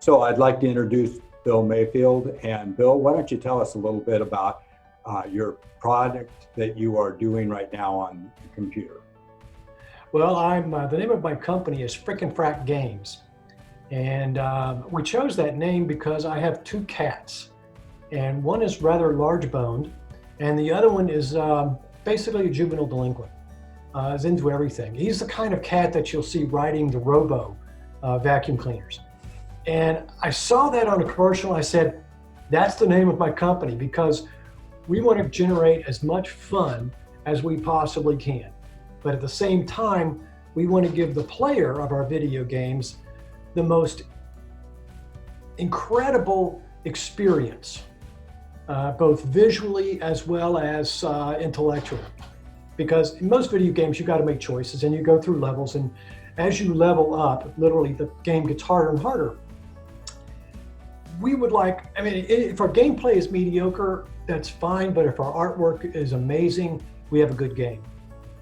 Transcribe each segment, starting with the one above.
So I'd like to introduce Bill Mayfield. And Bill, why don't you tell us a little bit about your product that you are doing right now on the computer? Well, the name of my company is Frick N Frack Games. And we chose that name because I have two cats. And one is rather large boned, and the other one is basically a juvenile delinquent. Is into everything. He's the kind of cat that you'll see riding the Robo vacuum cleaners. And I saw that on a commercial. I said, that's the name of my company, because we want to generate as much fun as we possibly can. But at the same time, we want to give the player of our video games the most incredible experience, both visually as well as intellectually. Because in most video games, you got to make choices and you go through levels, and as you level up, literally the game gets harder and harder. We would like, if our gameplay is mediocre, that's fine, but if our artwork is amazing, we have a good game.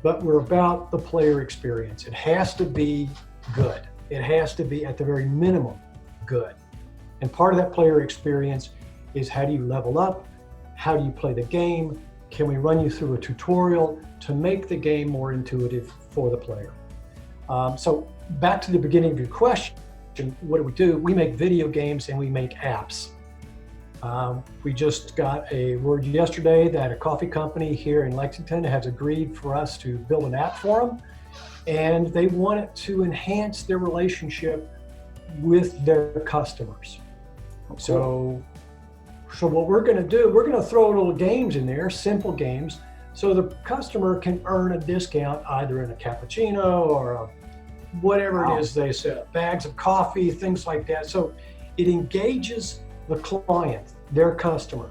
But we're about the player experience. It has to be good. It has to be, at the very minimum, good. And part of that player experience is, how do you level up? How do you play the game? Can we run you through a tutorial to make the game more intuitive for the player? So back to the beginning of your question, what do? We make video games and we make apps. We just got a word yesterday that a coffee company here in Lexington has agreed for us to build an app for them, and they want it to enhance their relationship with their customers. Cool. So what we're going to do, we're going to throw little games in there, simple games, so the customer can earn a discount either in a cappuccino or whatever it is they sell, bags of coffee, things like that. So it engages the client, their customer.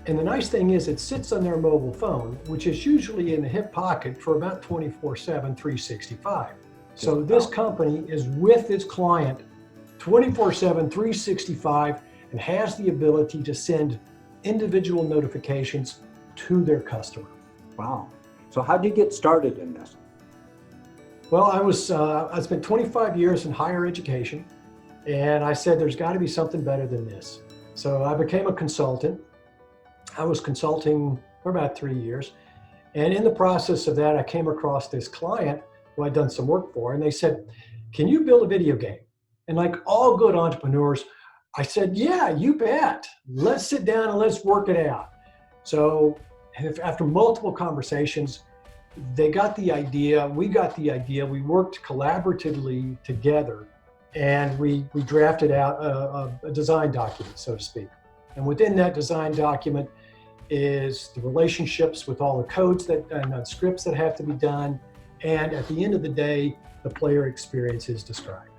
And the nice thing is, it sits on their mobile phone, which is usually in the hip pocket for about 24/7, 365. So this company is with its client 24/7, 365, and has the ability to send individual notifications to their customer. Wow. So how did you get started in this? Well, I spent 25 years in higher education, and I said, there's got to be something better than this. So I became a consultant. I was consulting for about 3 years. And in the process of that, I came across this client who I'd done some work for, and they said, can you build a video game? And like all good entrepreneurs, I said, yeah, you bet. Let's sit down and let's work it out. So after multiple conversations, they got the idea, we got the idea, we worked collaboratively together, and we drafted out a design document, so to speak. And within that design document is the relationships with all the codes and scripts that have to be done. And at the end of the day, the player experience is described.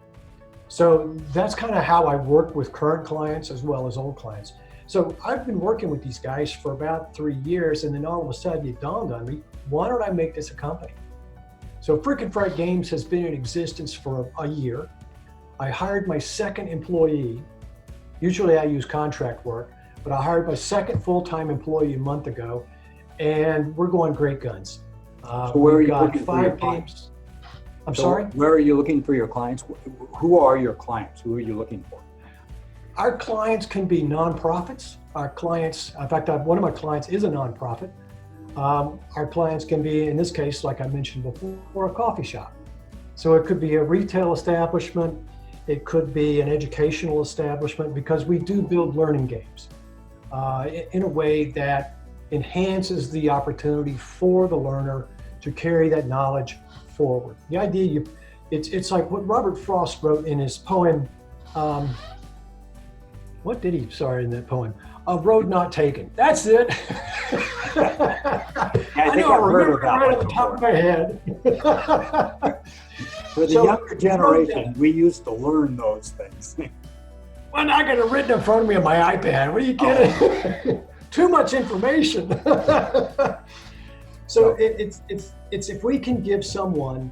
So that's kind of how I work with current clients as well as old clients. So I've been working with these guys for about 3 years, and then all of a sudden it dawned on me, why don't I make this a company? So Frick N Frack Games has been in existence for a year. I hired my second employee. Usually I use contract work, but I hired my second full-time employee a month ago, and we're going great guns. So where are you looking for your games. clients? I'm sorry? Where are you looking for your clients? Who are your clients? Who are you looking for? Our clients can be nonprofits. Our clients, in fact, one of my clients is a nonprofit. Our clients can be, in this case, like I mentioned before, a coffee shop. So it could be a retail establishment. It could be an educational establishment, because we do build learning games in a way that enhances the opportunity for the learner to carry that knowledge forward. The idea, it's like what Robert Frost wrote in his poem. What did he, sorry, in that poem? A Road Not Taken. That's it. I know, I remember it right on the top of my head. For the younger generation, we used to learn those things. Well, I got it written in front of me on my iPad. What are you kidding? Too much information. So it's if we can give someone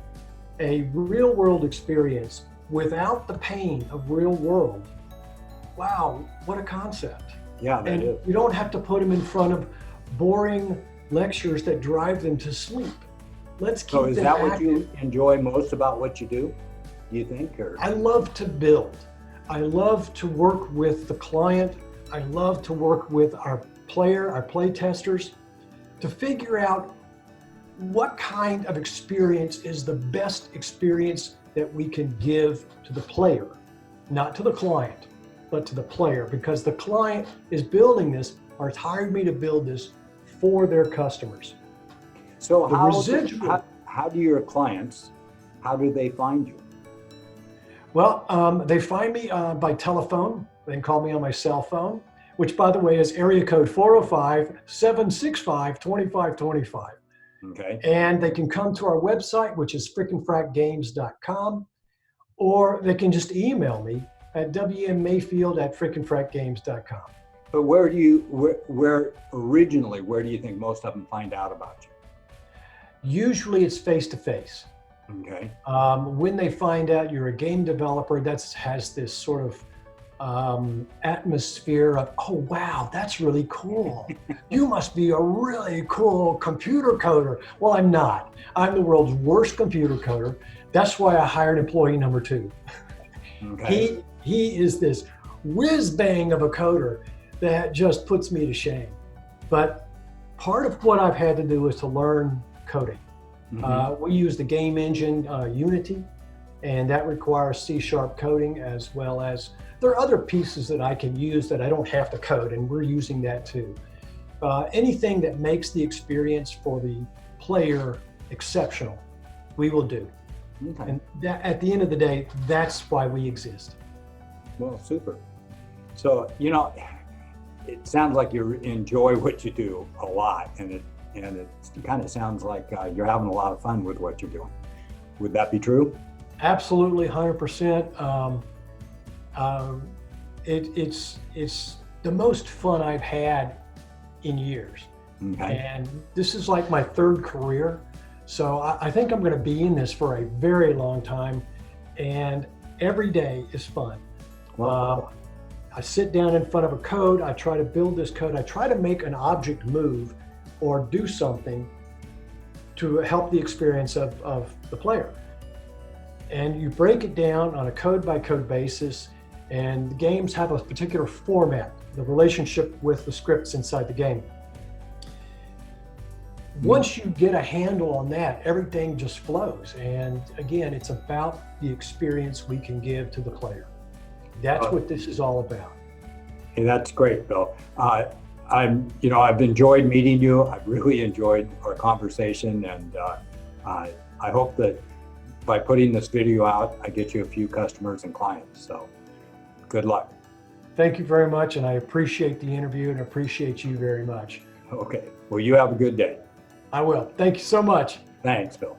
a real world experience without the pain of real world, wow, what a concept. Yeah, that is. You don't have to put them in front of boring lectures that drive them to sleep. Let's keep them active. So is that what you enjoy most about what you do you think? Or? I love to build. I love to work with the client. I love to work with our play testers, to figure out what kind of experience is the best experience that we can give to the player, not to the client, but to the player, because the client is building this or has hired me to build this for their customers. So The residual. how do your clients, how do they find you? Well, they find me by telephone. They can call me on my cell phone, which, by the way, is area code 405-765-2525. Okay. And they can come to our website, which is frickandfrackgames.com, or they can just email me at wmmayfield@frickandfrackgames.com. But where do you think most of them find out about you? Usually it's face-to-face. Okay. When they find out you're a game developer, that has this sort of atmosphere of, oh, wow, that's really cool. You must be a really cool computer coder. Well, I'm not. I'm the world's worst computer coder. That's why I hired employee number 2. Okay. He is this whiz bang of a coder that just puts me to shame. But part of what I've had to do is to learn coding. We use the game engine Unity, and that requires C# coding, as well as there are other pieces that I can use that I don't have to code, and we're using that too. Anything that makes the experience for the player exceptional, we will do. Okay. And that, at the end of the day, that's why we exist. Well, super. So, it sounds like you enjoy what you do a lot, and it kind of sounds like you're having a lot of fun with what you're doing. Would that be true? Absolutely, 100%. It's the most fun I've had in years. Okay. And this is like my 3rd career. So I think I'm going to be in this for a very long time. And every day is fun. Well, I sit down in front of a code. I try to build this code. I try to make an object move or do something to help the experience of the player. And you break it down on a code by code basis, and the games have a particular format, the relationship with the scripts inside the game. Once you get a handle on that, everything just flows. And again, it's about the experience we can give to the player. That's what this is all about. Hey, that's great, Bill. I've enjoyed meeting you. I've really enjoyed our conversation, and I hope that by putting this video out, I get you a few customers and clients. So good luck. Thank you very much, and I appreciate the interview and appreciate you very much. Okay. Well, you have a good day. I will. Thank you so much. Thanks, Bill.